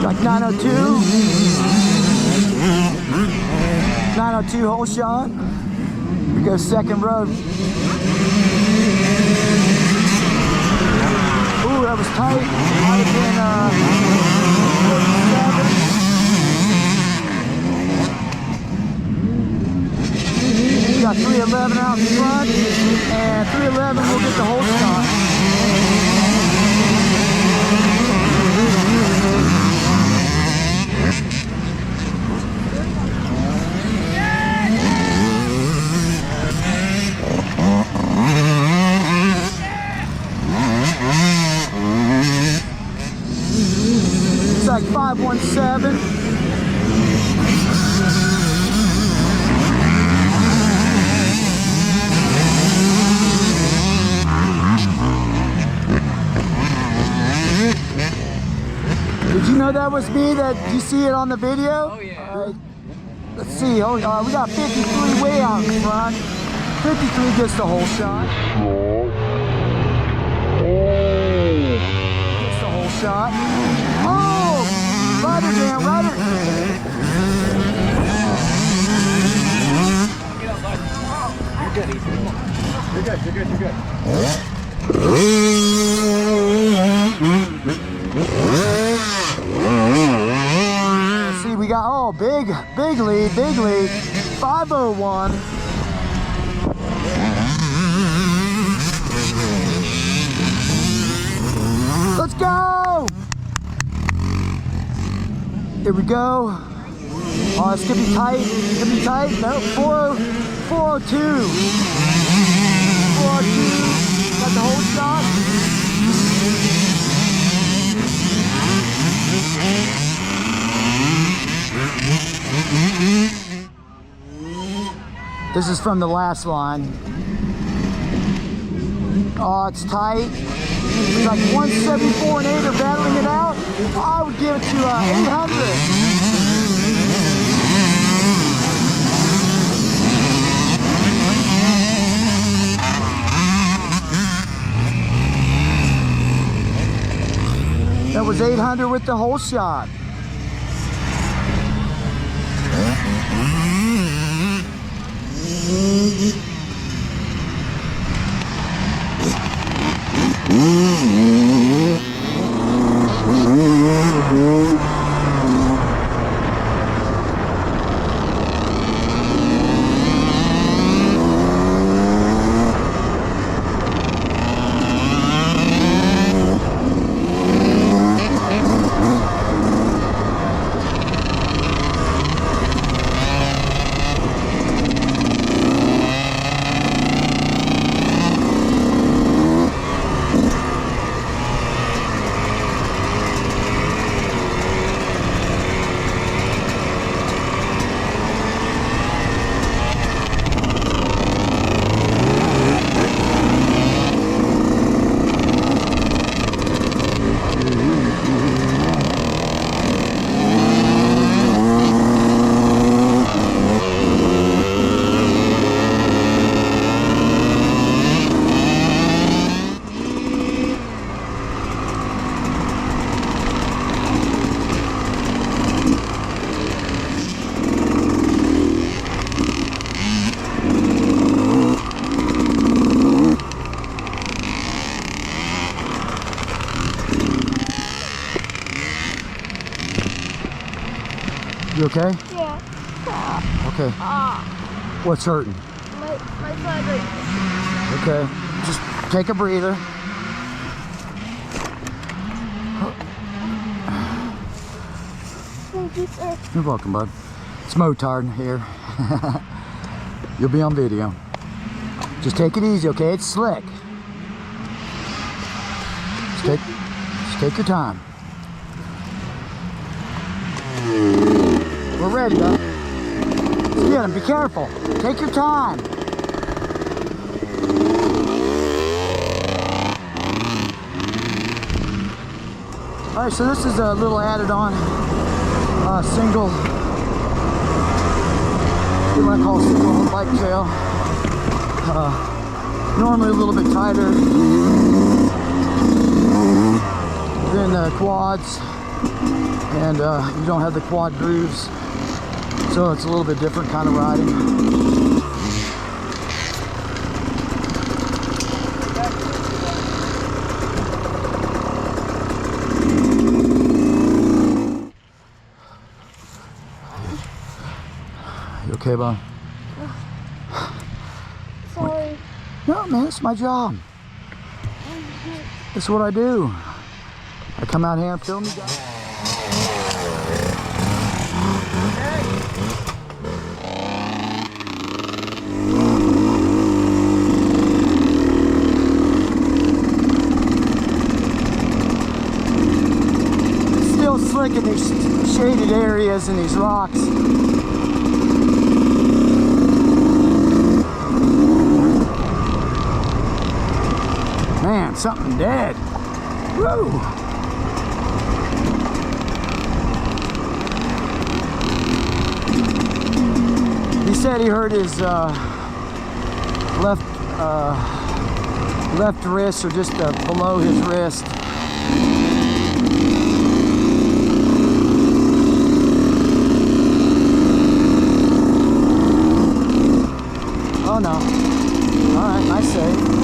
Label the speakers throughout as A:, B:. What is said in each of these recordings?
A: Like 902. 902 whole shot. We go second row. Ooh, that was tight. Might have been 47. We got 311 out in front, and 311 will get the whole shot. It's like 517. Did you know that was me? That you see it on the video?
B: Oh yeah.
A: Let's see. Oh, we got 53 way out in front. 53 gets the whole shot. Gets the whole shot. Oh, rider down, rider.
B: You're good, Ethan. Come on. You're good. You're good. You're good.
A: See, we got, oh, big lead, 501. Let's go! Here we go. Oh, it's gonna be tight. It's gonna be tight. No, 402. 402. Got the whole shot. This is from the last line. Oh, it's tight. It's like 174 and 8 are battling it out. I would give it to 800. That was 800 with the whole shot. You okay?
C: Yeah.
A: Okay. What's hurting?
C: My side right
A: Okay. Just take a breather.
C: Thank you, sir.
A: You're welcome, bud. It's Motard here. You'll be on video. Just take it easy, okay? It's slick. Just take your time. We're ready, bud. Let's get him. Be careful. Take your time. All right, so this is a little added on single, you want to call it single bike trail. Normally a little bit tighter than the quads. and you don't have the quad grooves, so it's a little bit different kind of riding. You okay, Bob?
C: Sorry.
A: No, man, it's my job. It's what I do. I come out here and film you guys. It's still slick in these shaded areas and these rocks. Man, something dead. Woo! He said he hurt his left wrist, or just below his wrist. Oh no. All right, nice save.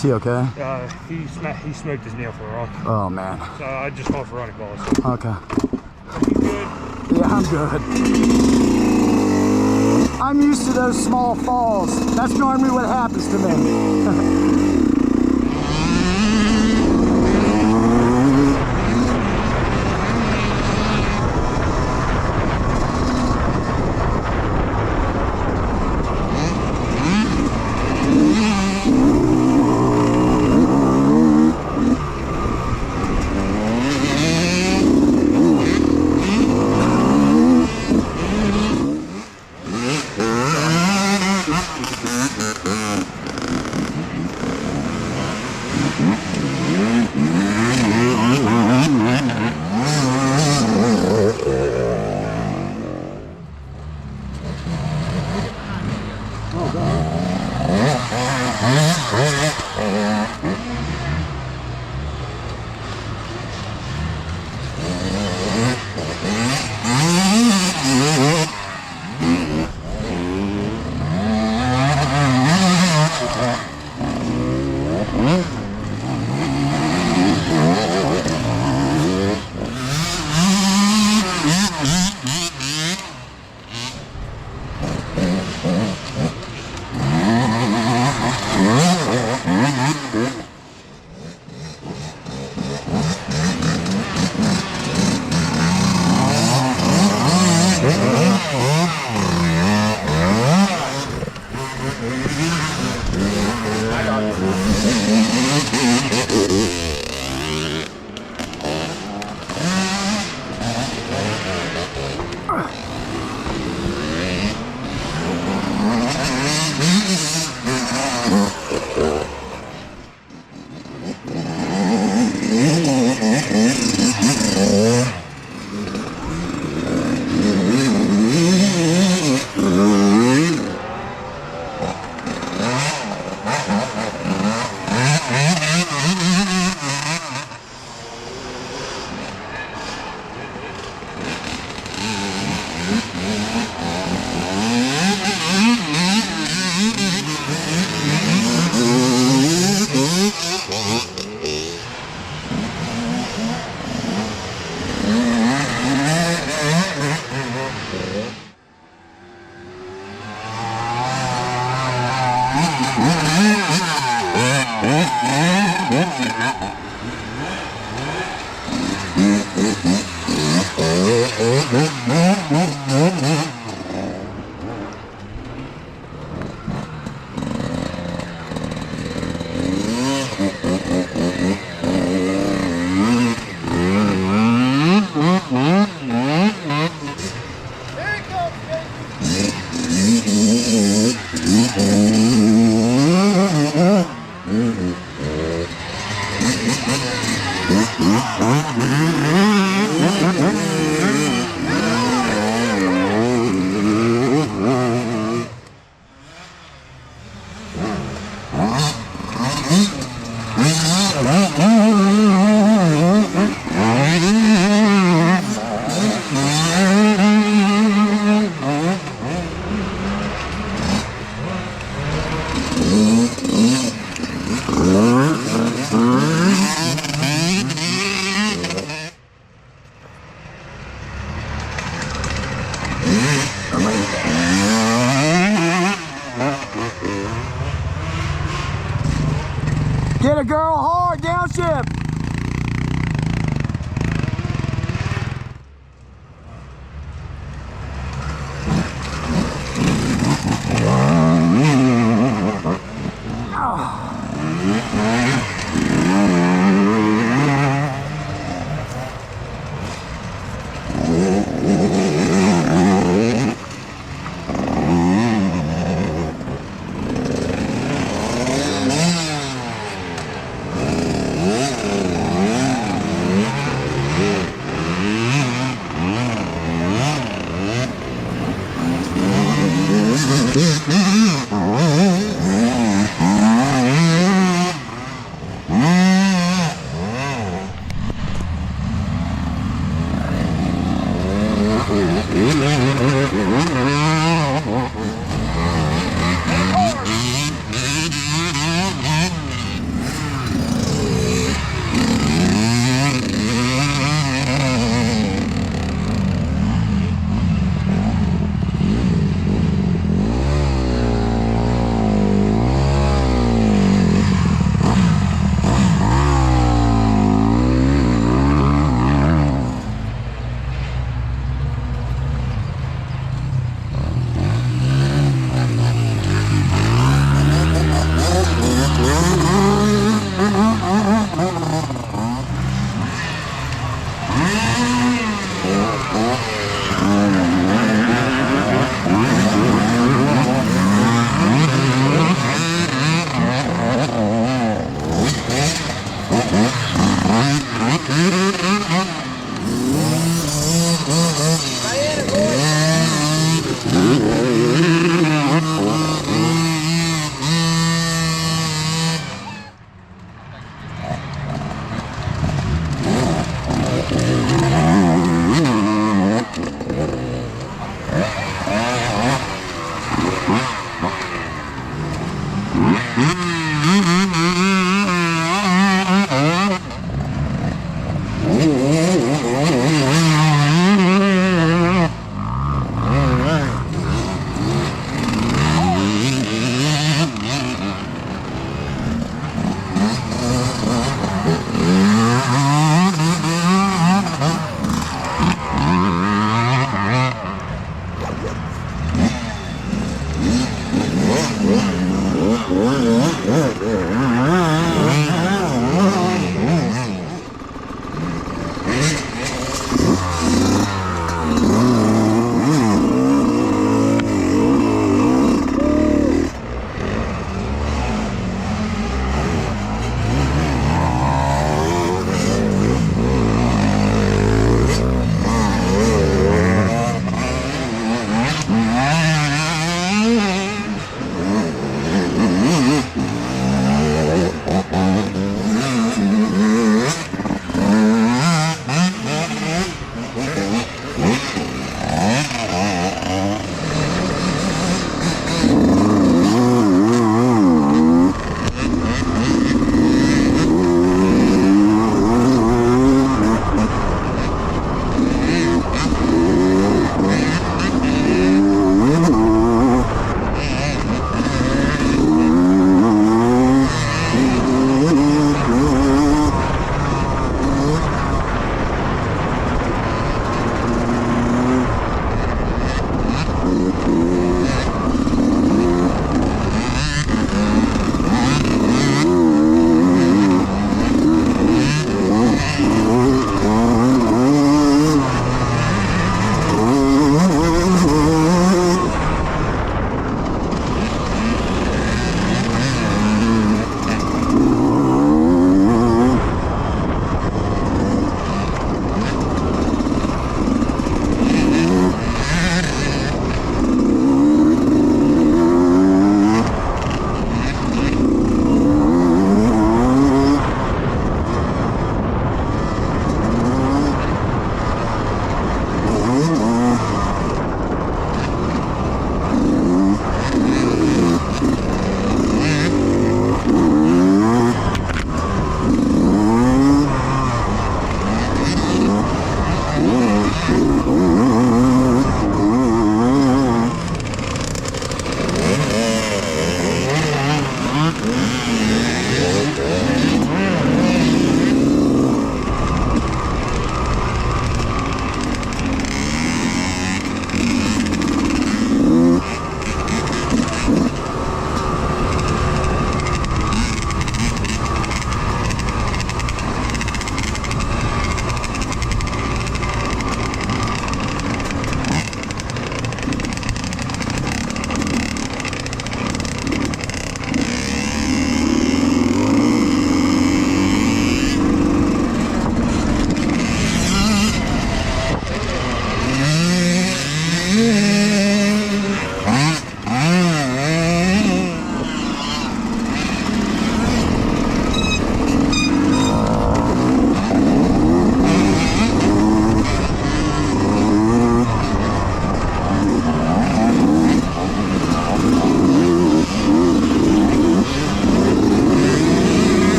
A: Is he okay?
B: He smoked his knee off a rock.
A: Oh man.
B: So I just called for running balls. So.
A: Okay.
B: He's good.
A: Yeah, I'm good. I'm used to those small falls. That's normally what happens to me.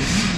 A: nice.